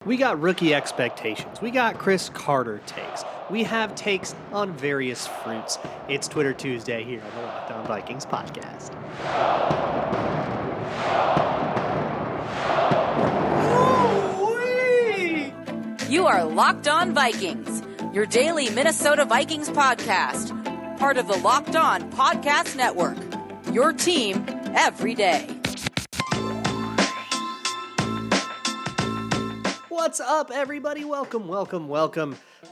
We got rookie expectations. We got Chris Carter takes. We have takes on various fruits. It's Twitter Tuesday here on the Locked On Vikings podcast. You are Locked On Vikings, your daily Minnesota Vikings podcast, part of the Locked On Podcast Network, your team every day. What's up, everybody? Welcome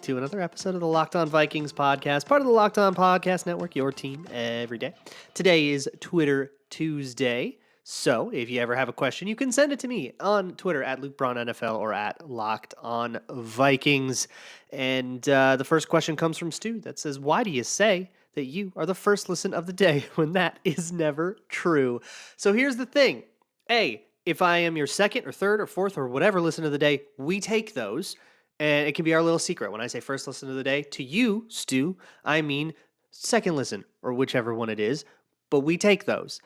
to another episode of the Locked On Vikings podcast, part of the Locked On Podcast Network, your team every day. Today is Twitter Tuesday, so if you ever have a question, you can send it to me on Twitter at LukeBraunNFL or at Locked On Vikings. And the first question comes from Stu that says, why do you say that you are the first listen of the day when that is never true? So here's the thing. If I am your second or third or fourth or whatever listen of the day, we take those, and it can be our little secret. When I say first listen of the day, to you, Stu, I mean second listen or whichever one it is, but we take those.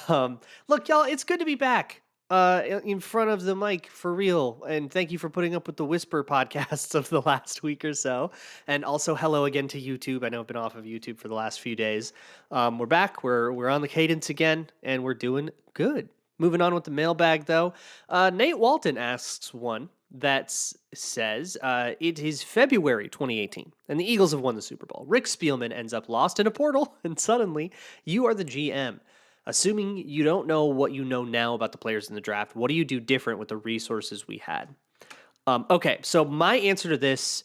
Look, y'all, it's good to be back in front of the mic for real, and thank you for putting up with the whisper podcasts of the last week or so, and also hello again to YouTube. I know I've been off of YouTube for the last few days. We're back. We're on the cadence again, and we're doing good. Moving on with the mailbag, though, Nate Walton asks one that says, it is February 2018, and the Eagles have won the Super Bowl. Rick Spielman ends up lost in a portal, and suddenly you are the GM. Assuming you don't know what you know now about the players in the draft, what do you do different with the resources we had? Okay, so my answer to this,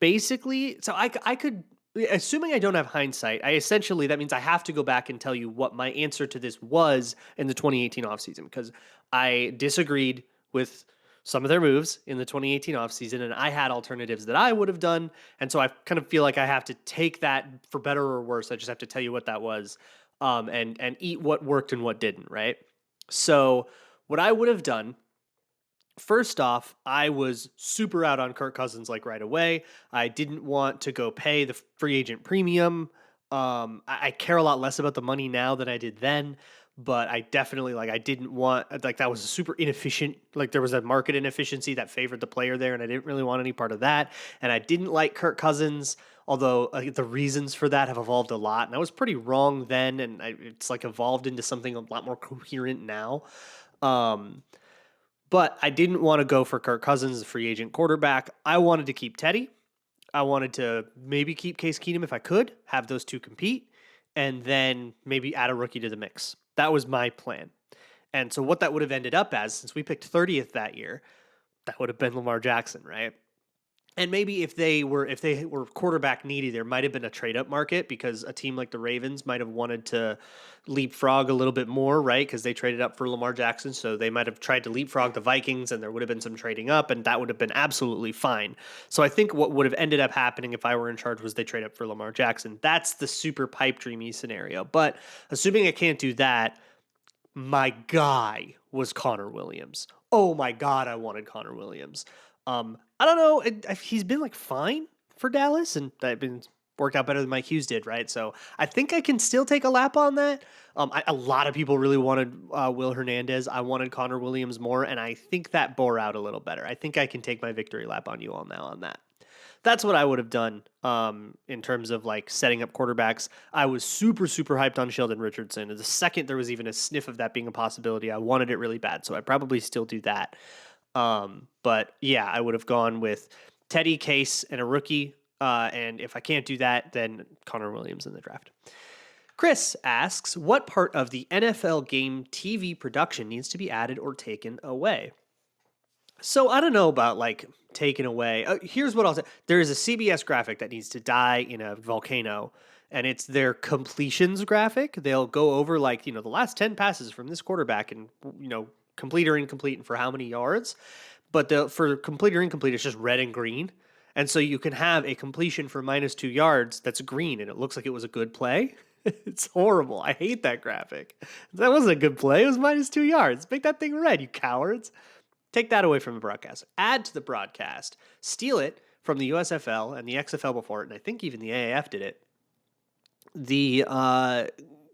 basically, so I could... Assuming I don't have hindsight, that means I have to go back and tell you what my answer to this was in the 2018 offseason, because I disagreed with some of their moves in the 2018 offseason, and I had alternatives that I would have done, and so I kind of feel like I have to take that for better or worse. I just have to tell you what that was, and eat what worked and what didn't, right? So what I would have done, first off, I was super out on Kirk Cousins like right away. I didn't want to go pay the free agent premium. I care a lot less about the money now than I did then, but I definitely I didn't want that was super inefficient. Like there was a market inefficiency that favored the player there, and I didn't really want any part of that. And I didn't like Kirk Cousins, although the reasons for that have evolved a lot, and I was pretty wrong then, and it's evolved into something a lot more coherent now. But I didn't want to go for Kirk Cousins, the free agent quarterback. I wanted to keep Teddy. I wanted to maybe keep Case Keenum if I could, have those two compete, and then maybe add a rookie to the mix. That was my plan. And so what that would have ended up as, since we picked 30th that year, that would have been Lamar Jackson, right? And maybe if they were quarterback needy, there might have been a trade up market because a team like the Ravens might have wanted to leapfrog a little bit more, right? Because they traded up for Lamar Jackson, so they might have tried to leapfrog the Vikings, and there would have been some trading up, and that would have been absolutely fine. So I think what would have ended up happening if I were in charge was they trade up for Lamar Jackson. That's the super pipe dreamy scenario. But assuming I can't do that, my guy was Connor Williams. Oh my God, I wanted Connor Williams. I don't know. He's been fine for Dallas, and that been worked out better than Mike Hughes did, right? So I think I can still take a lap on that. A lot of people really wanted Will Hernandez. I wanted Connor Williams more, and I think that bore out a little better. I think I can take my victory lap on you all now on that. That's what I would have done in terms of setting up quarterbacks. I was super, super hyped on Sheldon Richardson. And the second there was even a sniff of that being a possibility, I wanted it really bad. So I'd probably still do that. But yeah, I would have gone with Teddy, Case, and a rookie. And if I can't do that, then Connor Williams in the draft. Chris asks, what part of the NFL game TV production needs to be added or taken away? So I don't know about taken away. Here's what I'll say. There is a CBS graphic that needs to die in a volcano, and it's their completions graphic. They'll go over the last 10 passes from this quarterback and, complete or incomplete and for how many yards. But for complete or incomplete, it's just red and green. And so you can have a completion for -2 yards that's green, and it looks like it was a good play. It's horrible. I hate that graphic. That wasn't a good play. It was -2 yards. Make that thing red, you cowards. Take that away from the broadcast. Add to the broadcast. Steal it from the USFL and the XFL before it, and I think even the AAF did it. The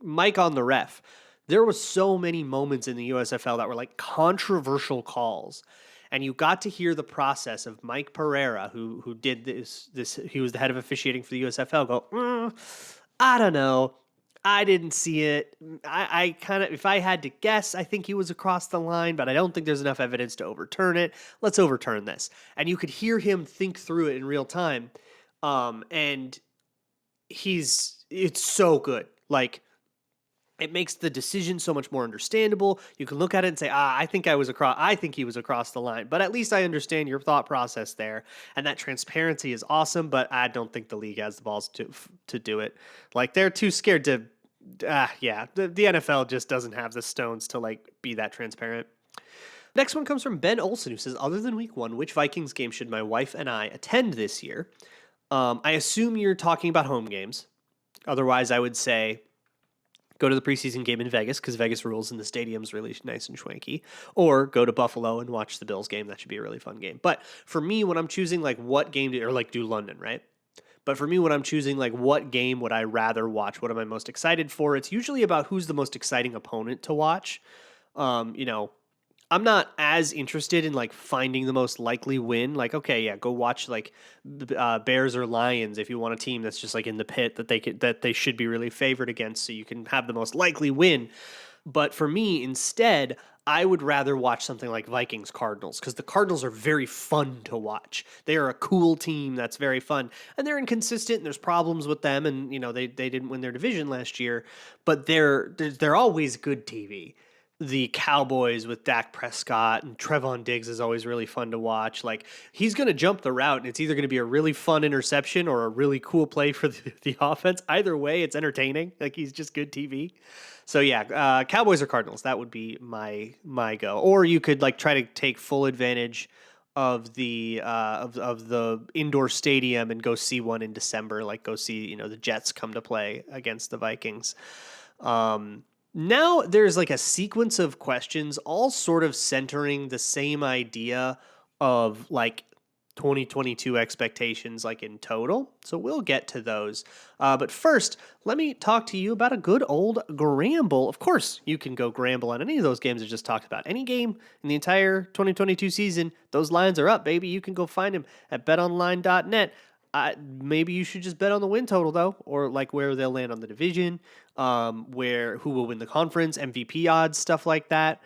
mic on the ref. There was so many moments in the USFL that were controversial calls. and you got to hear the process of Mike Pereira, who did this. He was the head of officiating for the USFL. Go, I don't know. I didn't see it. I kind of, if I had to guess, I think he was across the line, but I don't think there's enough evidence to overturn it. Let's overturn this. And you could hear him think through it in real time. And it's so good. Like, it makes the decision so much more understandable. You can look at it and say, I think he was across the line, but at least I understand your thought process there. And that transparency is awesome, but I don't think the league has the balls to do it. Like, they're too scared to, the NFL just doesn't have the stones to like be that transparent. Next one comes from Ben Olson, who says, other than week 1, which Vikings game should my wife and I attend this year? I assume you're talking about home games. Otherwise, I would say go to the preseason game in Vegas because Vegas rules and the stadium's really nice and schwanky. Or go to Buffalo and watch the Bills game. That should be a really fun game. But for me, when I'm choosing like what game or like do London, right? But for me, when I'm choosing like what game would I rather watch, what am I most excited for? It's usually about who's the most exciting opponent to watch. I'm not as interested in like finding the most likely win. Like, okay, yeah, go watch like Bears or Lions if you want a team that's just like in the pit that they should be really favored against, so you can have the most likely win. But for me, instead, I would rather watch something like Vikings Cardinals because the Cardinals are very fun to watch. They are a cool team that's very fun, and they're inconsistent. And there's problems with them, and they didn't win their division last year, but they're always good TV. The Cowboys with Dak Prescott and Trevon Diggs is always really fun to watch. Like, he's going to jump the route, and it's either going to be a really fun interception or a really cool play for the offense. Either way, it's entertaining. Like, he's just good TV. So yeah, Cowboys or Cardinals, that would be my go. Or you could like try to take full advantage of the of the indoor stadium and go see one in December. Like, go see the Jets come to play against the Vikings. Now there's like a sequence of questions all sort of centering the same idea of like 2022 expectations like in total. So we'll get to those. But first, let me talk to you about a good old Gramble. Of course, you can go Gramble on any of those games I just talked about. Any game in the entire 2022 season, those lines are up, baby. You can go find them at betonline.net. Maybe you should just bet on the win total though, or like where they'll land on the division, who will win the conference, MVP odds, stuff like that.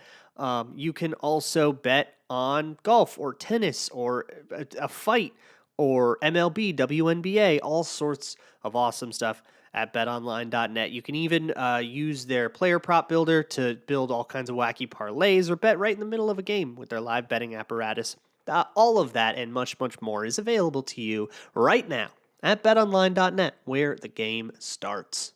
You can also bet on golf or tennis or a fight or MLB, WNBA, all sorts of awesome stuff at betonline.net. You can even use their player prop builder to build all kinds of wacky parlays or bet right in the middle of a game with their live betting apparatus. All of that and much, much more is available to you right now at betonline.net, where the game starts.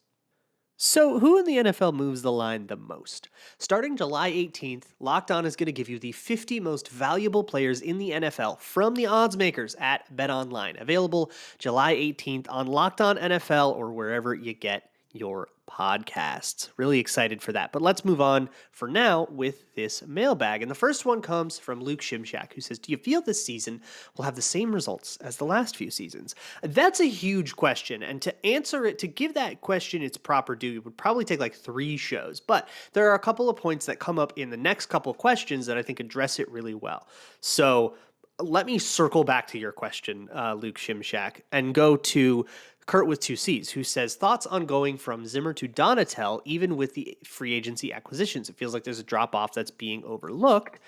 So, who in the NFL moves the line the most? Starting July 18th, Locked On is going to give you the 50 most valuable players in the NFL from the odds makers at BetOnline. Available July 18th on Locked On NFL or wherever you get your podcasts. Really excited for that. But let's move on for now with this mailbag. And the first one comes from Luke Shimshak, who says, do you feel this season will have the same results as the last few seasons? That's a huge question. And to answer it, to give that question its proper due, it would probably take like 3 shows. But there are a couple of points that come up in the next couple of questions that I think address it really well. So let me circle back to your question, Luke Shimshak, and go to Kurt with 2 C's, who says, thoughts on going from Zimmer to Donatel, even with the free agency acquisitions? It feels like there's a drop-off that's being overlooked.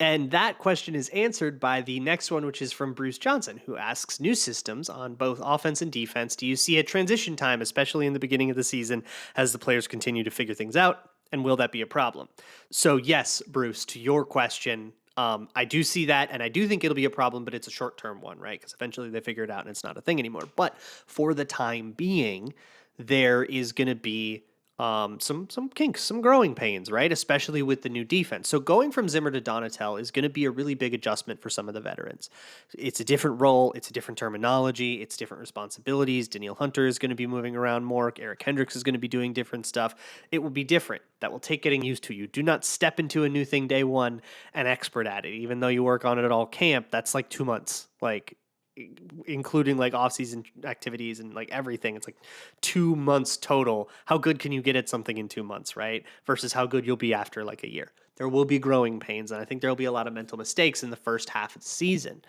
And that question is answered by the next one, which is from Bruce Johnson, who asks, new systems on both offense and defense. Do you see a transition time, especially in the beginning of the season, as the players continue to figure things out? And will that be a problem? So yes, Bruce, to your question, I do see that, and I do think it'll be a problem, but it's a short-term one, right? Because eventually they figure it out and it's not a thing anymore. But for the time being, there is going to be some kinks, some growing pains, right? Especially with the new defense. So going from Zimmer to Donatel is going to be a really big adjustment for some of the veterans. It's a different role. It's a different terminology. It's different responsibilities. Danielle Hunter is going to be moving around more. Eric Hendricks is going to be doing different stuff. It will be different. That will take getting used to. You do not step into a new thing day one and expert at it. Even though you work on it at all camp, that's like 2 months. Like, including like off-season activities and like everything. It's like 2 months total. How good can you get at something in 2 months, right? Versus how good you'll be after like a year. There will be growing pains, and I think there will be a lot of mental mistakes in the first half of the season.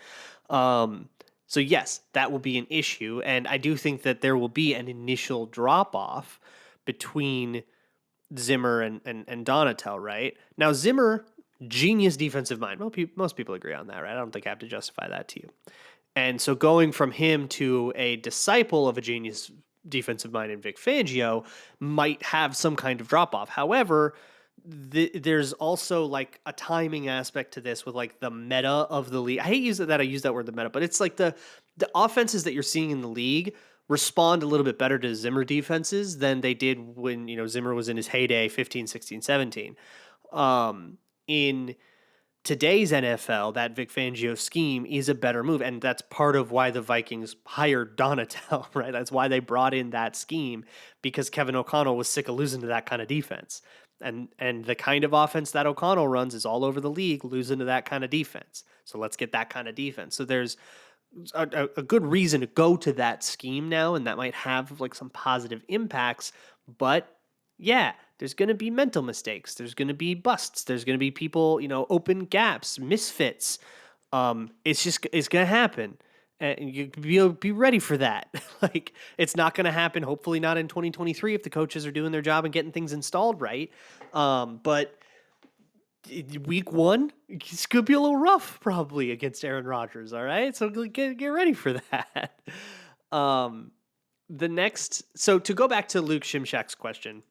So yes, that will be an issue, and I do think that there will be an initial drop off between Zimmer and Donatel, right? Now Zimmer, genius defensive mind. Well, most people agree on that, right? I don't think I have to justify that to you. And so going from him to a disciple of a genius defensive mind in Vic Fangio might have some kind of drop off. However, there's also like a timing aspect to this with like the meta of the league. I hate using that. I use that word, the meta, but it's like the offenses that you're seeing in the league respond a little bit better to Zimmer defenses than they did when, Zimmer was in his heyday, 15, 16, 17. In today's NFL, that Vic Fangio scheme is a better move. And that's part of why the Vikings hired Donatel, right? That's why they brought in that scheme, because Kevin O'Connell was sick of losing to that kind of defense. And the kind of offense that O'Connell runs is all over the league, losing to that kind of defense. So let's get that kind of defense. So there's a good reason to go to that scheme now, and that might have like some positive impacts. But yeah, there's going to be mental mistakes. There's going to be busts. There's going to be people, open gaps, misfits. It's going to happen. And you be ready for that. Like, it's not going to happen. Hopefully not in 2023 if the coaches are doing their job and getting things installed right. But week one, it's going to be a little rough probably against Aaron Rodgers. All right. So get ready for that. So to go back to Luke Shimshak's question,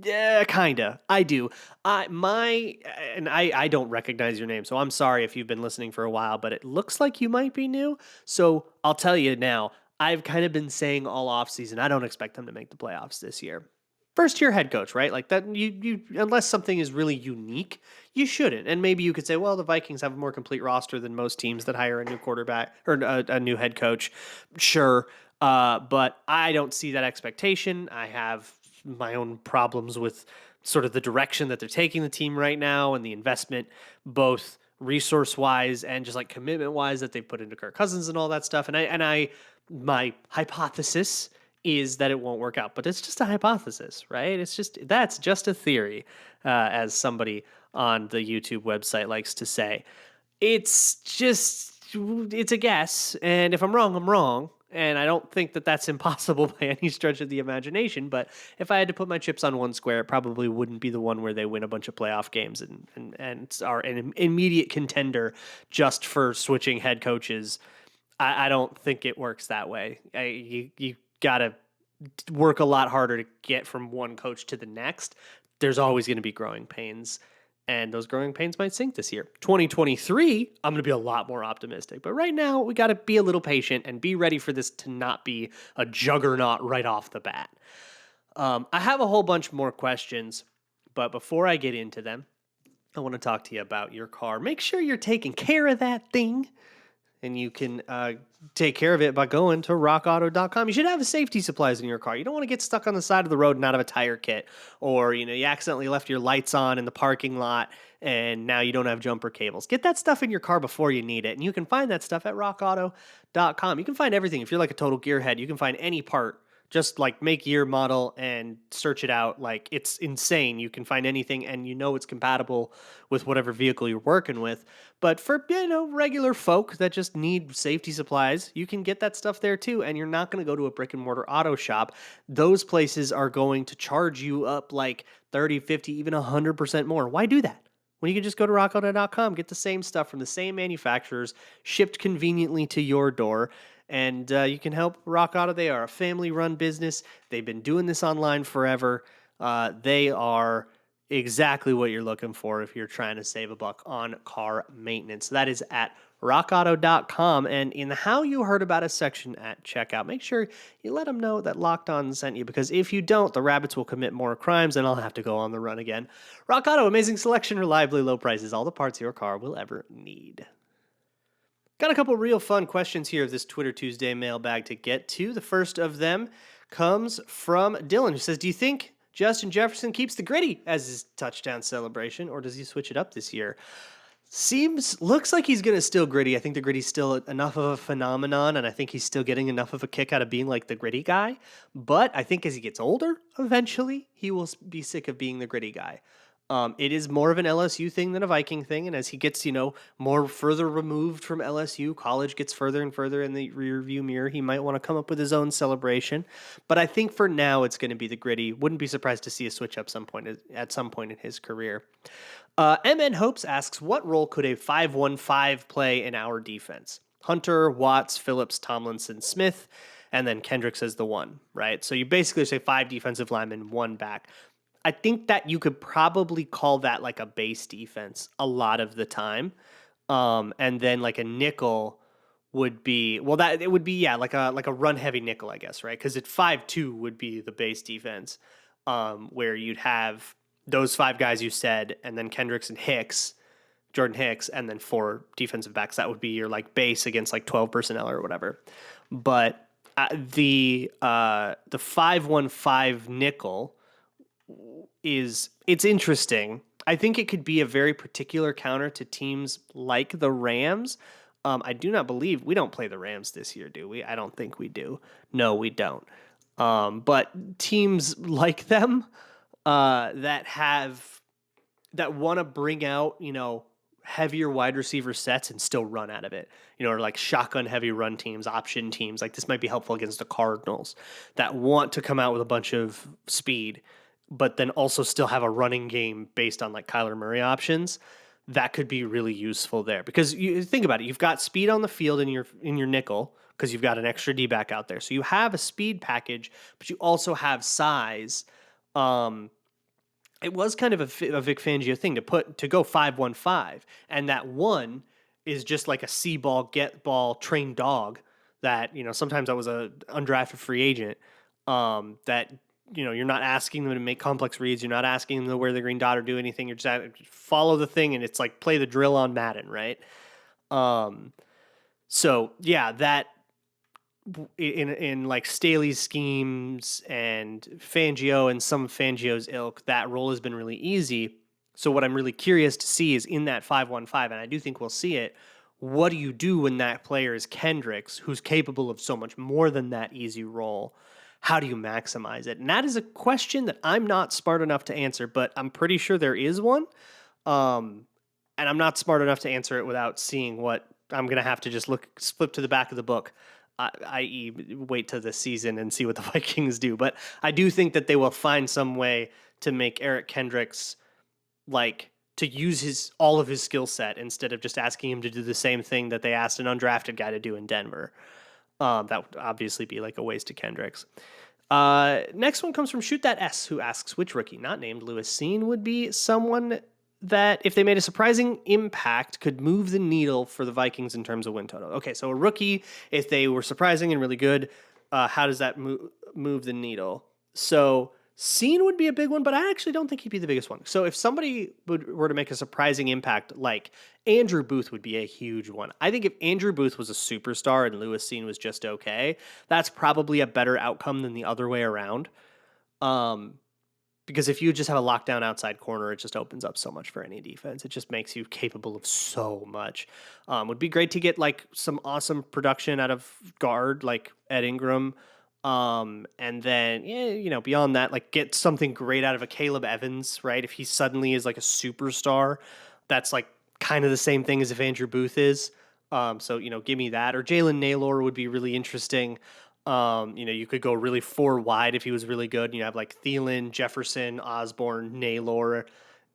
yeah, kinda. I do. I don't recognize your name, so I'm sorry if you've been listening for a while, but it looks like you might be new. So I'll tell you now, I've kind of been saying all offseason, I don't expect them to make the playoffs this year. First year head coach, right? Like that, you unless something is really unique, you shouldn't. And maybe you could say, well, the Vikings have a more complete roster than most teams that hire a new quarterback or a new head coach. Sure. But I don't see that expectation. I have my own problems with sort of the direction that they're taking the team right now and the investment, both resource wise and just like commitment wise that they put into Kirk Cousins and all that stuff. My hypothesis is that it won't work out, but it's just a hypothesis, right? That's just a theory, as somebody on the YouTube website likes to say. It's a guess. And if I'm wrong, I'm wrong. And I don't think that that's impossible by any stretch of the imagination. But if I had to put my chips on one square, it probably wouldn't be the one where they win a bunch of playoff games and are an immediate contender just for switching head coaches. I don't think it works that way. You got to work a lot harder to get from one coach to the next. There's always going to be growing pains. And those growing pains might sink this year. 2023, I'm going to be a lot more optimistic. But right now, we got to be a little patient and be ready for this to not be a juggernaut right off the bat. I have a whole bunch more questions, but before I get into them, I want to talk to you about your car. Make sure you're taking care of that thing. And you can take care of it by going to rockauto.com. You should have safety supplies in your car. You don't want to get stuck on the side of the road and out of a tire kit. Or, you accidentally left your lights on in the parking lot and now you don't have jumper cables. Get that stuff in your car before you need it. And you can find that stuff at rockauto.com. You can find everything. If you're like a total gearhead, you can find any part. Just like make year, model, and search it out. Like, it's insane. You can find anything, and it's compatible with whatever vehicle you're working with. But for, regular folk that just need safety supplies, you can get that stuff there too. And you're not going to go to a brick and mortar auto shop. Those places are going to charge you up like 30, 50, even 100% more. Why do that? When you can just go to rockauto.com, get the same stuff from the same manufacturers, shipped conveniently to your door. And you can help Rock Auto. They are a family-run business. They've been doing this online forever. They are exactly what you're looking for if you're trying to save a buck on car maintenance. That is at rockauto.com. And in the How You Heard About Us section at checkout, make sure you let them know that Locked On sent you, because if you don't, the rabbits will commit more crimes and I'll have to go on the run again. Rock Auto, amazing selection, reliably low prices, all the parts your car will ever need. Got a couple real fun questions here of this Twitter Tuesday mailbag to get to. The first of them comes from Dylan, who says, do you think Justin Jefferson keeps the gritty as his touchdown celebration, or does he switch it up this year? Looks like he's going to still gritty. I think the gritty's still enough of a phenomenon, and I think he's still getting enough of a kick out of being like the gritty guy. But I think as he gets older, eventually, he will be sick of being the gritty guy. It is more of an LSU thing than a Viking thing, and as he gets, more further removed from LSU, college gets further and further in the rearview mirror. He might want to come up with his own celebration, but I think for now it's going to be the gritty. Wouldn't be surprised to see a switch up at some point in his career. MN Hopes asks, what role could a 5-1-5 play in our defense? Hunter, Watts, Phillips, Tomlinson, Smith, and then Kendricks as the one, right? So you basically say 5 defensive linemen, 1 back. I think that you could probably call that like a base defense a lot of the time. And then like a nickel would be, well, that it would be, yeah, like a run heavy nickel, I guess, right? Because at 5-2 would be the base defense, where you'd have those 5 guys you said, and then Kendricks and Jordan Hicks, and then 4 defensive backs. That would be your like base against like 12 personnel or whatever. But the 5-1-5 nickel it's interesting. I think it could be a very particular counter to teams like the Rams. I do not believe we don't play the Rams this year, do we? I don't think we do. No, we don't. But teams like them that want to bring out, heavier wide receiver sets and still run out of it, or like shotgun heavy run teams, option teams. Like this might be helpful against the Cardinals that want to come out with a bunch of speed, but then also still have a running game based on like Kyler Murray options. That could be really useful there because you think about it. You've got speed on the field in your nickel because you've got an extra D back out there. So you have a speed package, but you also have size. It was kind of a Vic Fangio thing to go 5-1-5, and that one is just like a see ball, get ball, trained dog that sometimes I was a undrafted free agent that. You're not asking them to make complex reads. You're not asking them to wear the green dot or do anything. You're just follow the thing, and it's like play the drill on Madden, right? So yeah, that in like Staley's schemes and Fangio and some of Fangio's ilk, that role has been really easy. So what I'm really curious to see is in that 5-1-5, and I do think we'll see it. What do you do when that player is Kendricks, who's capable of so much more than that easy role? How do you maximize it? And that is a question that I'm not smart enough to answer, but I'm pretty sure there is one. And I'm not smart enough to answer it without seeing what I'm going to have to just flip to the back of the book, i.e. wait till the season and see what the Vikings do. But I do think that they will find some way to make Eric Kendricks to use all of his skill set instead of just asking him to do the same thing that they asked an undrafted guy to do in Denver. That would obviously be like a waste to Kendricks. Next one comes from Shoot That S, who asks, which rookie not named Lewis Cine would be someone that, if they made a surprising impact, could move the needle for the Vikings in terms of win total? Okay, so a rookie, if they were surprising and really good, how does that move the needle? So Cine would be a big one, but I actually don't think he'd be the biggest one. So if somebody were to make a surprising impact, like Andrew Booth would be a huge one. I think if Andrew Booth was a superstar and Lewis Cine was just okay, that's probably a better outcome than the other way around. Because if you just have a lockdown outside corner, it just opens up so much for any defense. It just makes you capable of so much. Would be great to get like some awesome production out of guard, like Ed Ingram. And then, beyond that, like get something great out of a Caleb Evans, right? If he suddenly is like a superstar, that's like kind of the same thing as if Andrew Booth is. So, give me that. Or Jalen Naylor would be really interesting. You could go really 4 wide if he was really good. You have like Thielen, Jefferson, Osborne, Naylor,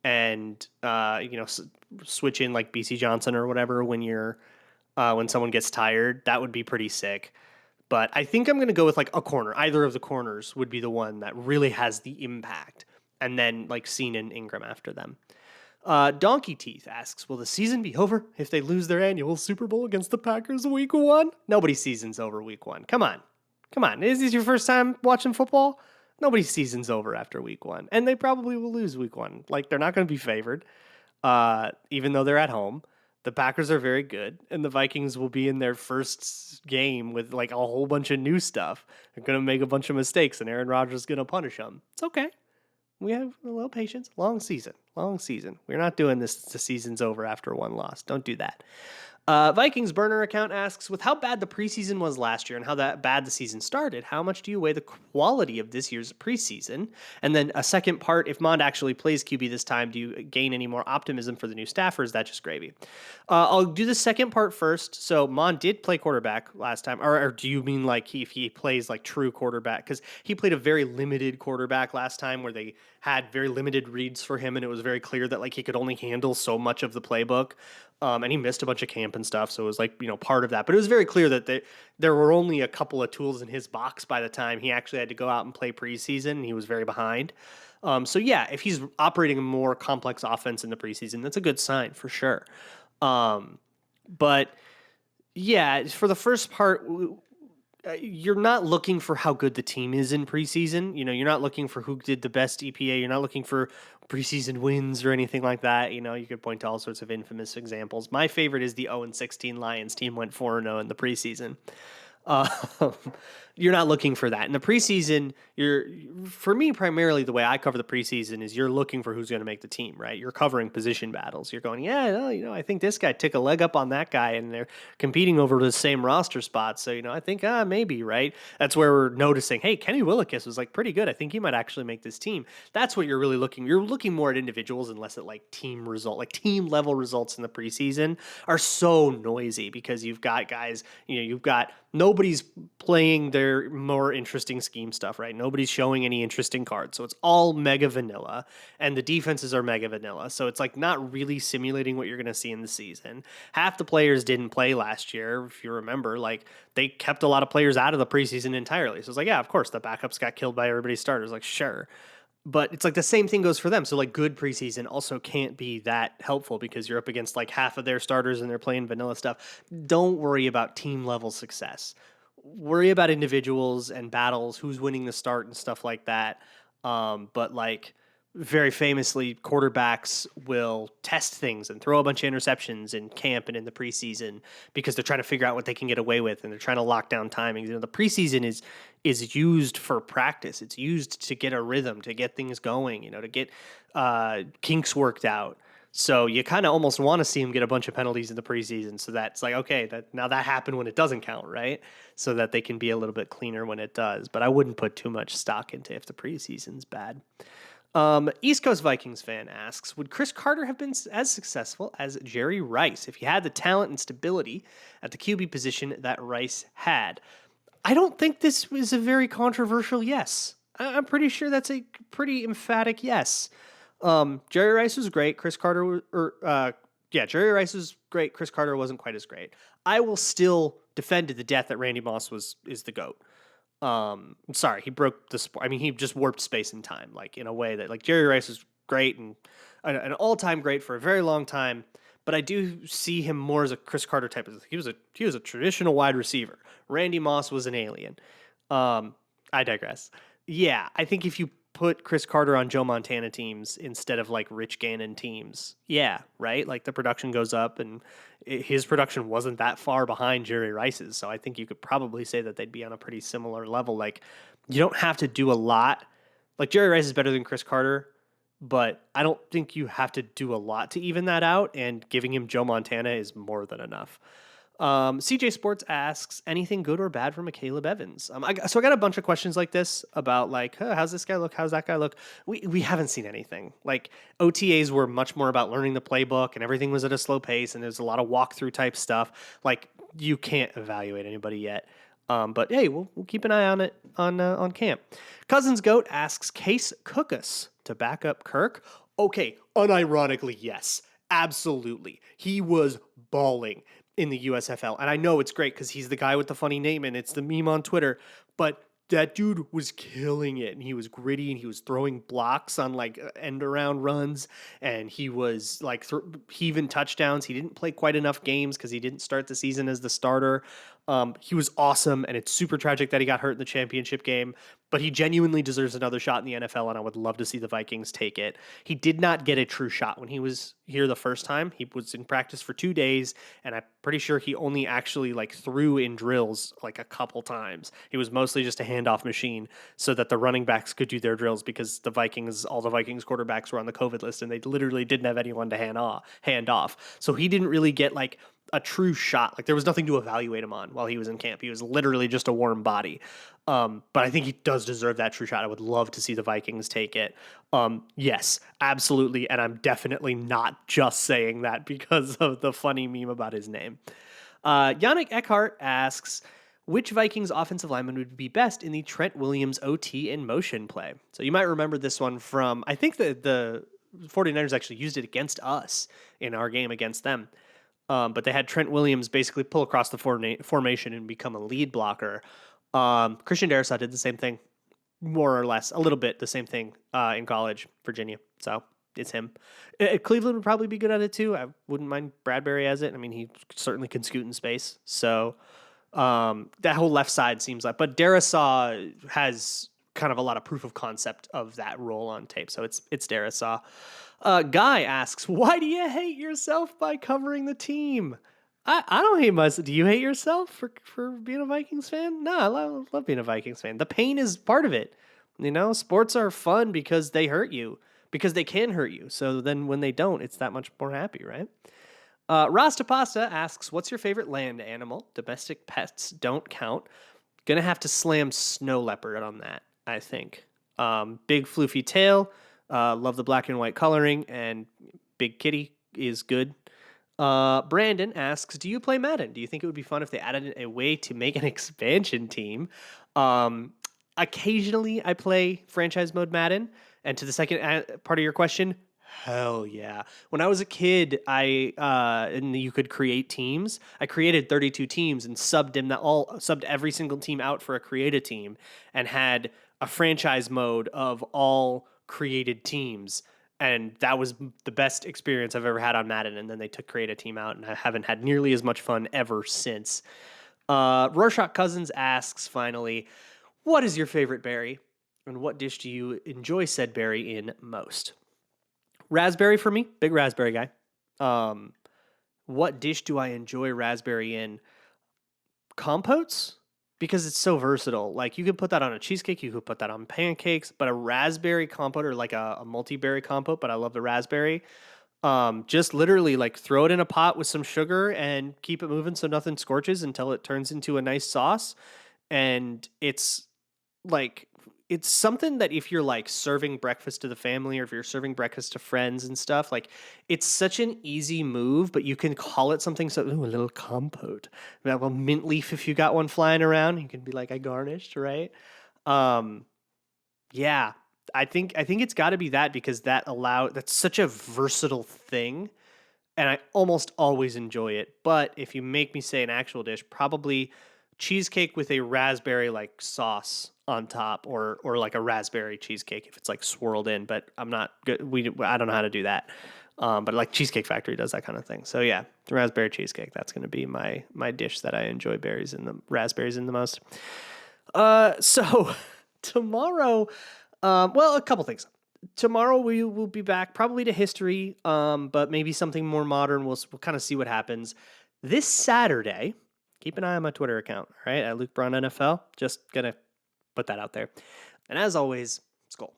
and, switch in like BC Johnson or whatever when someone gets tired. That would be pretty sick. But I think I'm going to go with like a corner. Either of the corners would be the one that really has the impact. And then like Cine and Ingram after them. Donkey Teeth asks, will the season be over if they lose their annual Super Bowl against the Packers week 1? Nobody's season's over week 1. Come on. Is this your first time watching football? Nobody's season's over after week 1. And they probably will lose week 1. Like, they're not going to be favored, even though they're at home. The Packers are very good, and the Vikings will be in their first game with like a whole bunch of new stuff. They're going to make a bunch of mistakes, and Aaron Rodgers is going to punish them. It's okay. We have a little patience. Long season. We're not doing this. The season's over after 1 loss. Don't do that. Vikings burner account asks, with how bad the preseason was last year and how that bad the season started, how much do you weigh the quality of this year's preseason? And then a second part, if Mond actually plays QB this time, do you gain any more optimism for the new staff, or is that just gravy? I'll do the second part first. So Mond did play quarterback last time, or do you mean like if he plays like true quarterback? Because he played a very limited quarterback last time where they had very limited reads for him, and it was very clear that like he could only handle so much of the playbook. And he missed a bunch of camp and stuff, so it was like part of that. But it was very clear that there were only a couple of tools in his box by the time he actually had to go out and play preseason, and he was very behind. So yeah, if he's operating a more complex offense in the preseason, that's a good sign for sure. But yeah, for the first part, you're not looking for how good the team is in preseason. You're not looking for who did the best EPA. You're not looking for preseason wins or anything like that. You could point to all sorts of infamous examples. My favorite is the 0-16 Lions team went 4-0 in the preseason. Uh, you're not looking for that in the preseason. For me, primarily the way I cover the preseason is you're looking for who's going to make the team, right? You're covering position battles. You're going, yeah, no, I think this guy took a leg up on that guy, and they're competing over the same roster spot. So, I think, maybe, right? That's where we're noticing, hey, Kenny Willekes was like pretty good. I think he might actually make this team. That's what you're really looking. You're looking more at individuals and less at like team level results in the preseason are so noisy because you've got guys, you've got nobody's playing their more interesting scheme stuff, right? Nobody's showing any interesting cards. So it's all mega vanilla, and the defenses are mega vanilla. So it's like not really simulating what you're going to see in the season. Half the players didn't play last year, if you remember. Like, they kept a lot of players out of the preseason entirely. So it's like, yeah, of course, the backups got killed by everybody's starters. Like, sure. But it's like the same thing goes for them. So like good preseason also can't be that helpful because you're up against like half of their starters and they're playing vanilla stuff. Don't worry about team level success. Worry about individuals and battles, who's winning the start and stuff like that. But like very famously, quarterbacks will test things and throw a bunch of interceptions in camp and in the preseason because they're trying to figure out what they can get away with, and they're trying to lock down timings. The preseason is used for practice. It's used to get a rhythm, to get things going, to get kinks worked out. So you kind of almost want to see him get a bunch of penalties in the preseason, so that's like, okay, that happened when it doesn't count, right? So that they can be a little bit cleaner when it does. But I wouldn't put too much stock into if the preseason's bad. East Coast Vikings fan asks, would Chris Carter have been as successful as Jerry Rice if he had the talent and stability at the QB position that Rice had? I don't think this was a very controversial yes. I'm pretty sure that's a pretty emphatic yes. Jerry Rice was great. Jerry Rice was great. Chris Carter wasn't quite as great. I will still defend to the death that Randy Moss is the GOAT. Sorry, he broke the sport. I mean, he just warped space and time, like in a way that like Jerry Rice was great and an all-time great for a very long time. But I do see him more as a Chris Carter type. He was a traditional wide receiver. Randy Moss was an alien. I digress. Yeah, I think if you put Chris Carter on Joe Montana teams instead of like Rich Gannon teams, yeah, right? Like the production goes up, and his production wasn't that far behind Jerry Rice's. So I think you could probably say that they'd be on a pretty similar level. Like, you don't have to do a lot. Like, Jerry Rice is better than Chris Carter, but I don't think you have to do a lot to even that out, and giving him Joe Montana is more than enough. CJ Sports asks, anything good or bad from Caleb Evans? I got a bunch of questions like this about like, how's this guy look? How's that guy look? We haven't seen anything. Like, OTAs were much more about learning the playbook, and everything was at a slow pace, and there's a lot of walkthrough type stuff. Like, you can't evaluate anybody yet. But hey, we'll keep an eye on it on camp. Cousins Goat asks, Case Cookus to back up Kirk? Okay, unironically, yes. Absolutely. He was balling in the USFL. And I know it's great because he's the guy with the funny name and it's the meme on Twitter, but that dude was killing it, and he was gritty, and he was throwing blocks on like end around runs, and he was like heaving touchdowns. He didn't play quite enough games because he didn't start the season as the starter. He was awesome, and it's super tragic that he got hurt in the championship game, but he genuinely deserves another shot in the NFL, and I would love to see the Vikings take it. He did not get a true shot when he was here the first time. He was in practice for 2 days, and I'm pretty sure he only actually like threw in drills like a couple times. He was mostly just a handoff machine so that the running backs could do their drills, because all the Vikings quarterbacks were on the COVID list, and they literally didn't have anyone to hand off. So he didn't really get like a true shot. Like there was nothing to evaluate him on while he was in camp. He was literally just a warm body. But I think he does deserve that true shot. I would love to see the Vikings take it. Yes, absolutely. And I'm definitely not just saying that because of the funny meme about his name. Yannick Eckhart asks, which Vikings offensive lineman would be best in the Trent Williams OT and motion play? So you might remember this one from, I think the 49ers actually used it against us in our game against them. But they had Trent Williams basically pull across the formation and become a lead blocker. Christian Darrisaw did the same thing, more or less, a little bit the same thing in college, Virginia. So it's him. Cleveland would probably be good at it too. I wouldn't mind Bradbury as it. I mean, he certainly can scoot in space. So that whole left side seems like, but Darrisaw has kind of a lot of proof of concept of that role on tape. So it's Darrisaw. Guy asks, why do you hate yourself by covering the team? I don't hate myself. Do you hate yourself for being a Vikings fan? No, I love being a Vikings fan. The pain is part of it. You know, sports are fun because they hurt you, because they can hurt you. So then when they don't, it's that much more happy, right? Rasta Pasta asks, what's your favorite land animal? Domestic pets don't count. Gonna have to slam snow leopard on that, I think. Big floofy tail. Love the black and white coloring, and big kitty is good. Brandon asks, do you play Madden? Do you think it would be fun if they added a way to make an expansion team? Occasionally I play franchise mode Madden. And to the second part of your question, hell yeah. When I was a kid, and you could create teams. I created 32 teams and subbed every single team out for a create a team and had a franchise mode of all created teams. And that was the best experience I've ever had on Madden. And then they took create a team out, and I haven't had nearly as much fun ever since. Rorschach Cousins asks, finally, what is your favorite berry? And what dish do you enjoy said berry in most? Raspberry for me, big raspberry guy. What dish do I enjoy raspberry in? Compotes, because it's so versatile. Like you could put that on a cheesecake, you could put that on pancakes, but a raspberry compote or like a multi-berry compote, but I love the raspberry. Just literally like throw it in a pot with some sugar and keep it moving so nothing scorches until it turns into a nice sauce. And it's something that if you're like serving breakfast to the family or if you're serving breakfast to friends and stuff, like it's such an easy move, but you can call it something. So, a little compote, well, mint leaf, if you got one flying around, you can be like, I garnished, right? Yeah, I think it's gotta be that because that's such a versatile thing. And I almost always enjoy it. But if you make me say an actual dish, probably cheesecake with a raspberry like sauce on top, or like a raspberry cheesecake if it's like swirled in. But I'm not good. I don't know how to do that. But like Cheesecake Factory does that kind of thing. So yeah, the raspberry cheesecake. That's going to be my dish that I enjoy raspberries in the most. So tomorrow, well, a couple things. Tomorrow we will be back probably to history, but maybe something more modern. We'll kind of see what happens. This Saturday, keep an eye on my Twitter account, all right, at Luke Braun NFL. Just gonna put that out there. And as always, Skol.